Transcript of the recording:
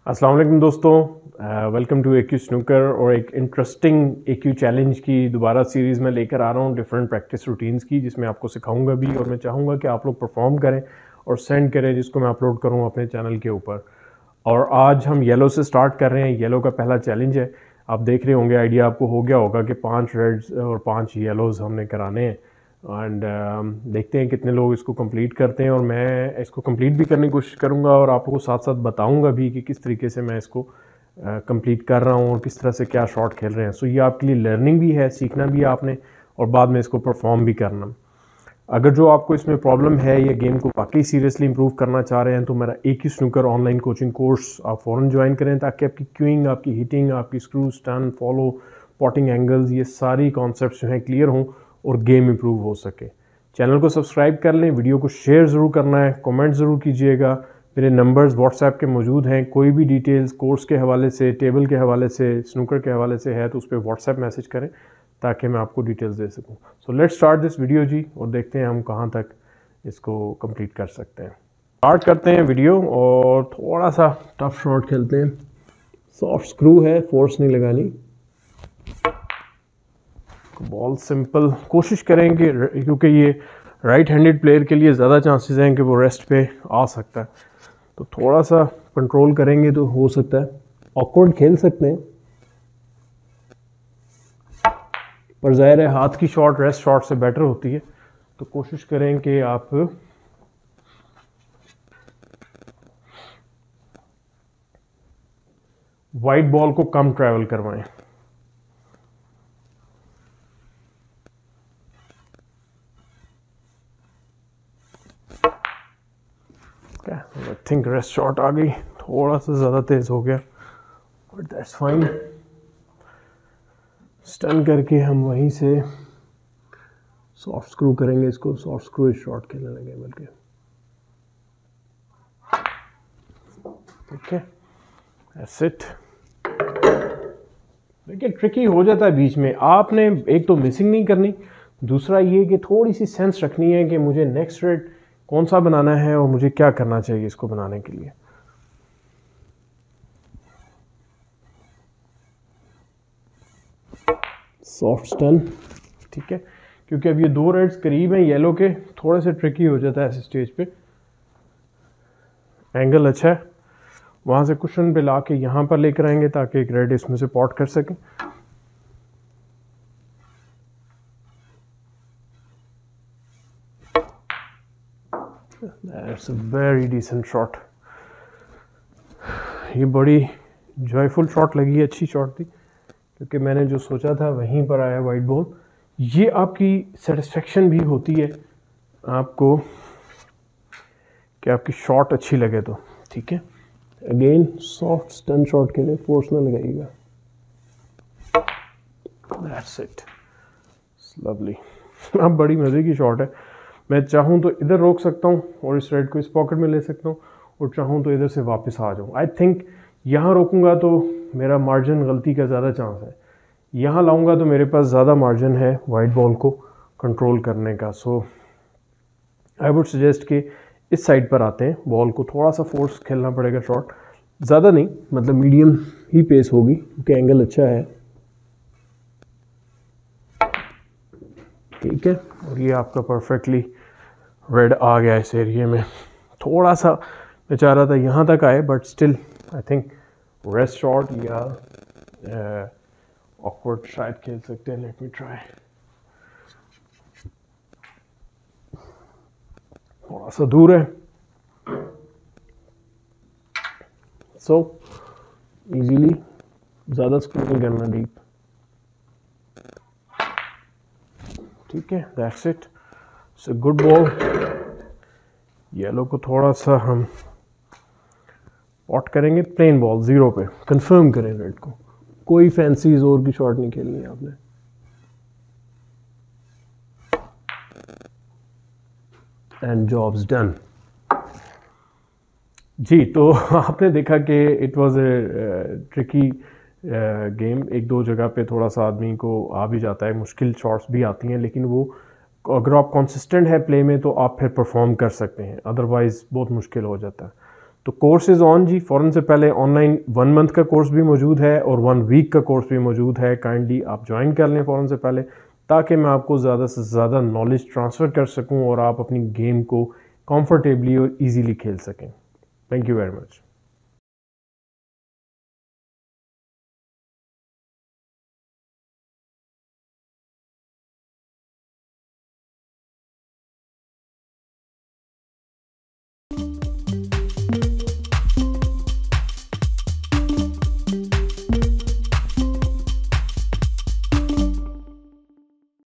अस्सलाम वालेकुम दोस्तों, वेलकम टू एक्यू स्नूकर। और एक इंटरेस्टिंग एक्यू चैलेंज की दोबारा सीरीज़ में लेकर आ रहा हूँ, डिफरेंट प्रैक्टिस रूटीन्स की, जिसमें आपको सिखाऊंगा भी और मैं चाहूँगा कि आप लोग परफॉर्म करें और सेंड करें, जिसको मैं अपलोड करूँ अपने चैनल के ऊपर। और आज हम येलो से स्टार्ट कर रहे हैं। येलो का पहला चैलेंज है। आप देख रहे होंगे, आइडिया आपको हो गया होगा कि 5 रेड्स और 5 येलोज़ हमने कराने हैं। एंड देखते हैं कितने लोग इसको कंप्लीट करते हैं, और मैं इसको कंप्लीट भी करने की कोशिश करूँगा और आप लोगों को साथ साथ बताऊँगा भी कि किस तरीके से मैं इसको कंप्लीट कर रहा हूँ और किस तरह से क्या शॉट खेल रहे हैं। सो ये आपके लिए लर्निंग भी है, सीखना भी है आपने, और बाद में इसको परफॉर्म भी करना। अगर जो आपको इसमें प्रॉब्लम है या गेम को वाकई सीरियसली इंप्रूव करना चाह रहे हैं, तो मेरा एक ही स्नूकर ऑनलाइन कोचिंग कोर्स आप फ़ौरन ज्वाइन करें, ताकि आपकी क्यूइंग, आपकी हिटिंग, आपकी screw, stun, follow, potting angles, ये सारी कॉन्सेप्ट्स जो हैं क्लियर हों और गेम इंप्रूव हो सके। चैनल को सब्सक्राइब कर लें, वीडियो को शेयर ज़रूर करना है, कमेंट ज़रूर कीजिएगा। मेरे नंबर्स व्हाट्सएप के मौजूद हैं। कोई भी डिटेल्स कोर्स के हवाले से, टेबल के हवाले से, स्नूकर के हवाले से है तो उस पर व्हाट्सएप मैसेज करें, ताकि मैं आपको डिटेल्स दे सकूं। So let's start this video ji, और देखते हैं हम कहां तक इसको कंप्लीट कर सकते हैं। स्टार्ट करते हैं वीडियो, और थोड़ा सा टफ शॉट खेलते हैं। सॉफ्ट स्क्रू है, फोर्स नहीं लगानी। बॉल सिंपल कोशिश करेंगे, क्योंकि ये राइट हैंडेड प्लेयर के लिए ज़्यादा चांसेस हैं कि वो रेस्ट पे आ सकता है, तो थोड़ा सा कंट्रोल करेंगे तो हो सकता है। ऑकवर्ड खेल सकते हैं, पर ज़ाहिर है हाथ की शॉट रेस्ट शॉट से बेटर होती है, तो कोशिश करें कि आप वाइट बॉल को कम ट्रैवल करवाएं। आई थिंक रेस्ट शॉट आ गई, थोड़ा सा ज़्यादा तेज़ हो गया, बट दैट्स फाइन। स्टन करके हम वहीं से सॉफ्ट स्क्रू करेंगे इसको। सॉफ्ट स्क्रू शॉट खेलने लगे बल्कि, ठीक है, दैट्स इट। देखिए ट्रिकी हो जाता है बीच में, आपने एक तो मिसिंग नहीं करनी, दूसरा ये कि थोड़ी सी सेंस रखनी है कि मुझे नेक्स्ट रेड कौन सा बनाना है और मुझे क्या करना चाहिए इसको बनाने के लिए। सॉफ्ट स्टन, ठीक है, क्योंकि अब ये 2 रेड्स करीब हैं येलो के, थोड़े से ट्रिकी हो जाता है ऐसे स्टेज पे। एंगल अच्छा है, वहाँ से कुशन पे ला के यहाँ पर लेकर आएंगे ताकि एक रेड इसमें से पॉट कर सकें। That's a very decent shot. ये बड़ी जॉयफुल शॉट लगी, अच्छी शॉट थी, क्योंकि मैंने जो सोचा था वहीं पर आया वाइट बॉल। ये आपकी सेटिस्फेक्शन भी होती है आपको कि आपकी शॉट अच्छी लगे तो, ठीक है। अगेन सॉफ्ट स्टन शॉट के लिए फोर्स ना लगाइएगा। That's it, lovely. अब बड़ी मज़े की शॉट है। मैं चाहूँ तो इधर रोक सकता हूँ और इस रेड को इस पॉकेट में ले सकता हूँ, और चाहूँ तो इधर से वापस आ जाऊँ। आई थिंक यहाँ रोकूंगा तो मेरा मार्जिन गलती का ज़्यादा चांस है, यहाँ लाऊंगा तो मेरे पास ज़्यादा मार्जिन है वाइट बॉल को कंट्रोल करने का। सो आई वुड सजेस्ट कि इस साइड पर आते हैं। बॉल को थोड़ा सा फोर्स खेलना पड़ेगा, शॉट ज़्यादा नहीं, मतलब मीडियम ही पेस होगी, क्योंकि एंगल अच्छा है, ठीक है। और ये आपका परफेक्टली रेड आ गया इस एरिया में। थोड़ा सा मैं चाह रहा था यहाँ तक आए, but still I think rest shot या ऑकवर्ड शायद खेल सकते हैं। Let me try. थोड़ा सा दूर है, सो इजीली, ज़्यादा स्क्रू नहीं करना डीप, ठीक है। That's it, it's a good ball. Yellow को थोड़ा सा हम पॉट करेंगे, प्लेन बॉल 0 पे कंफर्म करें रेड को, कोई फैंसी जोर की शॉट नहीं खेलनी है आपने। And jobs done. जी, तो आपने देखा कि it was a tricky game. एक दो जगह पे थोड़ा सा आदमी को आ भी जाता है, मुश्किल शॉट्स भी आती हैं, लेकिन वो अगर आप कंसिस्टेंट है प्ले में तो आप फिर परफॉर्म कर सकते हैं, अदरवाइज़ बहुत मुश्किल हो जाता है। तो कोर्स इज़ ऑन जी। फ़ौरन से पहले ऑनलाइन 1 मंथ का कोर्स भी मौजूद है और 1 वीक का कोर्स भी मौजूद है। काइंडली आप ज्वाइन कर लें फ़ौरन से पहले, ताकि मैं आपको ज़्यादा से ज़्यादा नॉलेज ट्रांसफ़र कर सकूं और आप अपनी गेम को कंफर्टेबली और इजीली खेल सकें। Thank you very much.